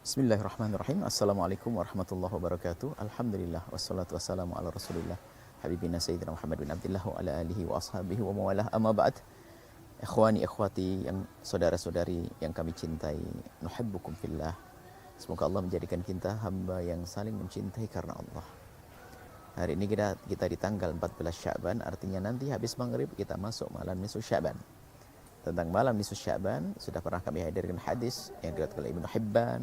Bismillahirrahmanirrahim. Assalamualaikum warahmatullahi wabarakatuh. Alhamdulillah wassalatu wassalamu ala Rasulillah habibina sayyidina Muhammad bin Abdullah wa ala alihi wa ashabihi wa mawalah. Amma ba'd. Ikhwani ikhwati yang saudara-saudari yang kami cintai, nuhibbukum fillah. Semoga Allah menjadikan kita hamba yang saling mencintai karena Allah. Hari ini kita di tanggal 14 Sya'ban, artinya nanti habis maghrib kita masuk malam nisfu Sya'ban. Tentang malam nisfu Sya'ban sudah pernah kami hadirkan hadis yang diriwayatkan oleh Ibnu Hibban,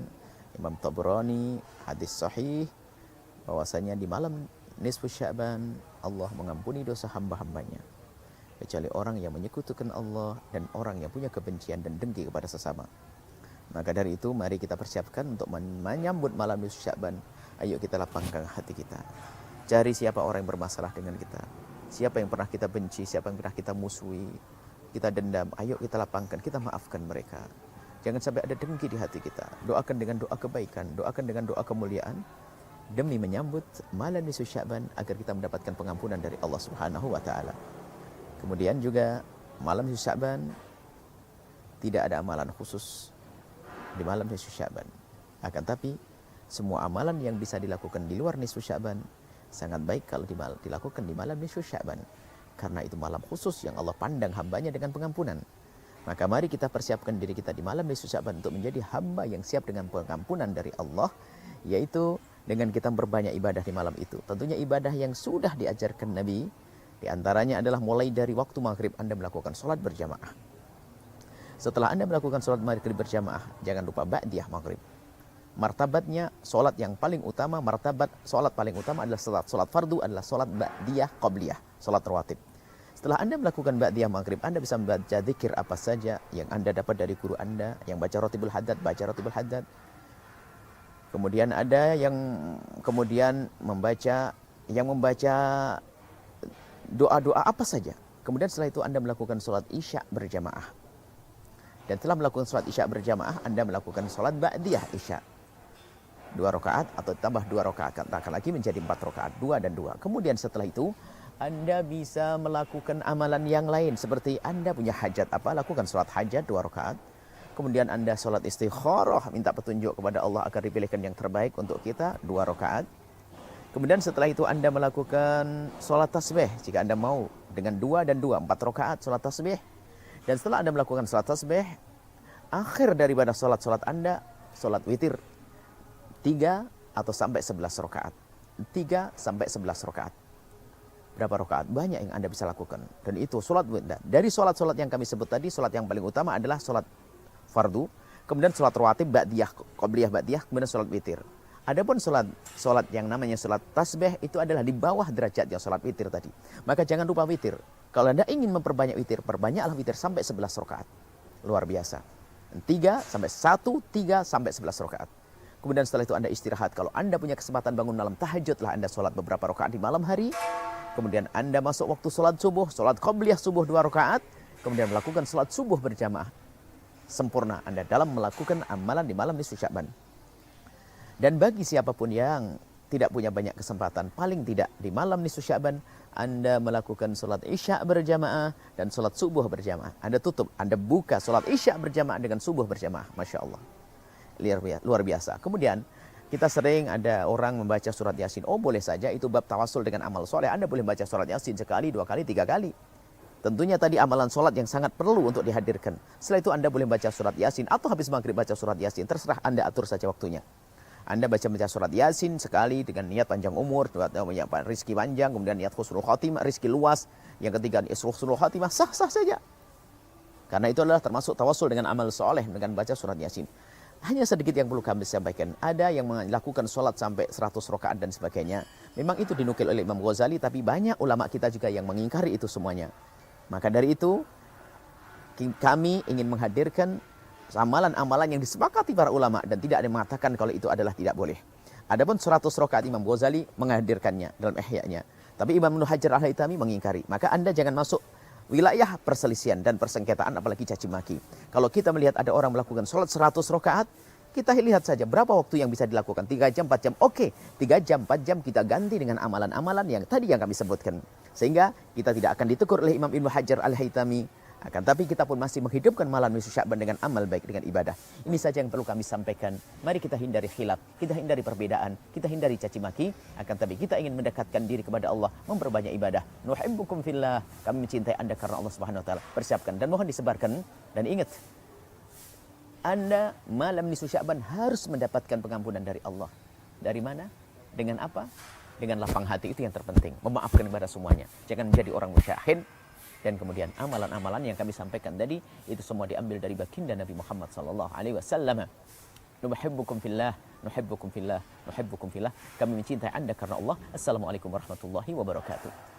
Imam Tabrani, hadis sahih bahwasanya di malam nisfu Sya'ban Allah mengampuni dosa hamba-hambanya kecuali orang yang menyekutukan Allah dan orang yang punya kebencian dan dengki kepada sesama. Maka dari itu mari kita persiapkan untuk menyambut malam nisfu Sya'ban. Ayo kita lapangkan hati kita. Cari siapa orang yang bermasalah dengan kita, siapa yang pernah kita benci, siapa yang pernah kita musuhi, kita dendam. Ayo kita lapangkan, kita maafkan mereka. Jangan sampai ada dengki di hati kita. Doakan dengan doa kebaikan, doakan dengan doa kemuliaan demi menyambut malam nisfu Sya'ban agar kita mendapatkan pengampunan dari Allah Subhanahu wa taala. Kemudian juga malam nisfu Sya'ban tidak ada amalan khusus di malam nisfu Sya'ban. Akan tapi semua amalan yang bisa dilakukan di luar nisfu Sya'ban sangat baik kalau dilakukan di malam nisfu Sya'ban. Karena itu malam khusus yang Allah pandang hambanya dengan pengampunan. Maka mari kita persiapkan diri kita di malam nisfu Sya'ban untuk menjadi hamba yang siap dengan pengampunan dari Allah, yaitu dengan kita berbanyak ibadah di malam itu. Tentunya ibadah yang sudah diajarkan Nabi, di antaranya adalah mulai dari waktu maghrib Anda melakukan sholat berjamaah. Setelah Anda melakukan sholat maghrib berjamaah, jangan lupa ba'diyah maghrib. Martabatnya sholat yang paling utama, martabat sholat paling utama adalah sholat fardu adalah sholat ba'diyah qabliyah, sholat rawatib. Setelah Anda melakukan ba'diyah maghrib, Anda bisa membaca zikir apa saja yang Anda dapat dari guru Anda, yang baca rotibul haddad, baca rotibul haddad. Kemudian ada yang kemudian membaca doa-doa apa saja. Kemudian setelah itu Anda melakukan sholat isya berjamaah. Dan setelah melakukan sholat isya berjamaah, Anda melakukan sholat ba'diyah isya. 2 rakaat atau tambah 2 rakaat lagi menjadi 4 rakaat, 2 dan 2. Kemudian setelah itu Anda bisa melakukan amalan yang lain seperti Anda punya hajat apa, lakukan sholat hajat 2 rakaat. Kemudian Anda sholat istikharah, minta petunjuk kepada Allah agar dipilihkan yang terbaik untuk kita 2 rakaat. Kemudian setelah itu Anda melakukan sholat tasbih jika Anda mau dengan 2 dan 2, 4 rakaat sholat tasbih. Dan setelah Anda melakukan sholat tasbih, akhir daripada sholat Anda, sholat witir 3 atau sampai 11 rakaat. 3 sampai 11 rakaat. Berapa rakaat? Banyak yang Anda bisa lakukan. Dan itu sholat witir. Dari sholat-sholat yang kami sebut tadi, sholat yang paling utama adalah sholat fardu. Kemudian sholat rawatib, ba'diyah, qobliyah ba'diyah, kemudian sholat witir. Adapun sholat yang namanya sholat tasbih itu adalah di bawah derajat yang sholat witir tadi. Maka jangan lupa witir. Kalau Anda ingin memperbanyak witir, perbanyaklah witir sampai 11 rakaat. Luar biasa. 3 sampai 11 rakaat. Kemudian setelah itu Anda istirahat. Kalau Anda punya kesempatan bangun malam tahajudlah Anda sholat beberapa rakaat di malam hari. Kemudian Anda masuk waktu sholat subuh, sholat qobliyah subuh 2 rakaat. Kemudian melakukan sholat subuh berjamaah. Sempurna Anda dalam melakukan amalan di malam nisfu Sya'ban. Dan bagi siapapun yang tidak punya banyak kesempatan, paling tidak di malam nisfu Sya'ban, Anda melakukan sholat isya berjamaah dan sholat subuh berjamaah. Anda tutup, Anda buka sholat isya berjamaah dengan subuh berjamaah. Masya Allah. Luar biasa. Kemudian kita sering ada orang membaca surat Yasin. Oh boleh saja, itu bab tawasul dengan amal soleh. Anda boleh baca surat Yasin sekali, 2 kali, 3 kali. Tentunya tadi amalan sholat yang sangat perlu untuk dihadirkan. Setelah itu Anda boleh baca surat Yasin atau habis maghrib baca surat Yasin. Terserah Anda atur saja waktunya. Anda baca surat Yasin sekali dengan niat panjang umur, rizki panjang, kemudian niat husnul khotimah, rizki luas. Yang ketiga husnul khotimah, sah-sah saja. Karena itu adalah termasuk tawasul dengan amal soleh dengan baca surat Yasin. Hanya sedikit yang perlu kami sampaikan. Ada yang melakukan sholat sampai 100 rakaat dan sebagainya. Memang itu dinukil oleh Imam Ghazali, tapi banyak ulama kita juga yang mengingkari itu semuanya. Maka dari itu, kami ingin menghadirkan amalan-amalan yang disepakati para ulama dan tidak ada yang mengatakan kalau itu adalah tidak boleh. Adapun 100 rakaat Imam Ghazali menghadirkannya dalam Ihya-nya. Tapi Imam Ibnu Hajar Al-Haytami mengingkari. Maka Anda jangan masuk wilayah perselisihan dan persengketaan apalagi caci maki. Kalau kita melihat ada orang melakukan sholat 100 rakaat, kita lihat saja berapa waktu yang bisa dilakukan. 3 jam, 4 jam. Oke, 3 jam, 4 jam kita ganti dengan amalan-amalan yang tadi yang kami sebutkan. Sehingga kita tidak akan ditegur oleh Imam Ibnu Hajar Al-Haytami Akan tapi kita pun masih menghidupkan malam nisfu Sya'ban dengan amal baik, dengan ibadah. Ini saja yang perlu kami sampaikan. Mari kita hindari khilaf, kita hindari perbedaan, kita hindari caci maki. Akan tapi kita ingin mendekatkan diri kepada Allah, memperbanyak ibadah. Nuhibbukum fillah, kami mencintai Anda karena Allah Subhanahu wa taala. Persiapkan dan mohon disebarkan, dan ingat, Anda malam nisfu Sya'ban harus mendapatkan pengampunan dari Allah. Dari mana? Dengan apa? Dengan lapang hati, itu yang terpenting. Memaafkan kepada semuanya. Jangan menjadi orang musyahid. Dan kemudian amalan-amalan yang kami sampaikan tadi itu semua diambil dari baginda Nabi Muhammad sallallahu alaihi wasallam. Nuhibbukum fillah, nuhibbukum fillah, nuhibbukum fillah. Kami mencintai Anda karena Allah. Assalamualaikum warahmatullahi wabarakatuh.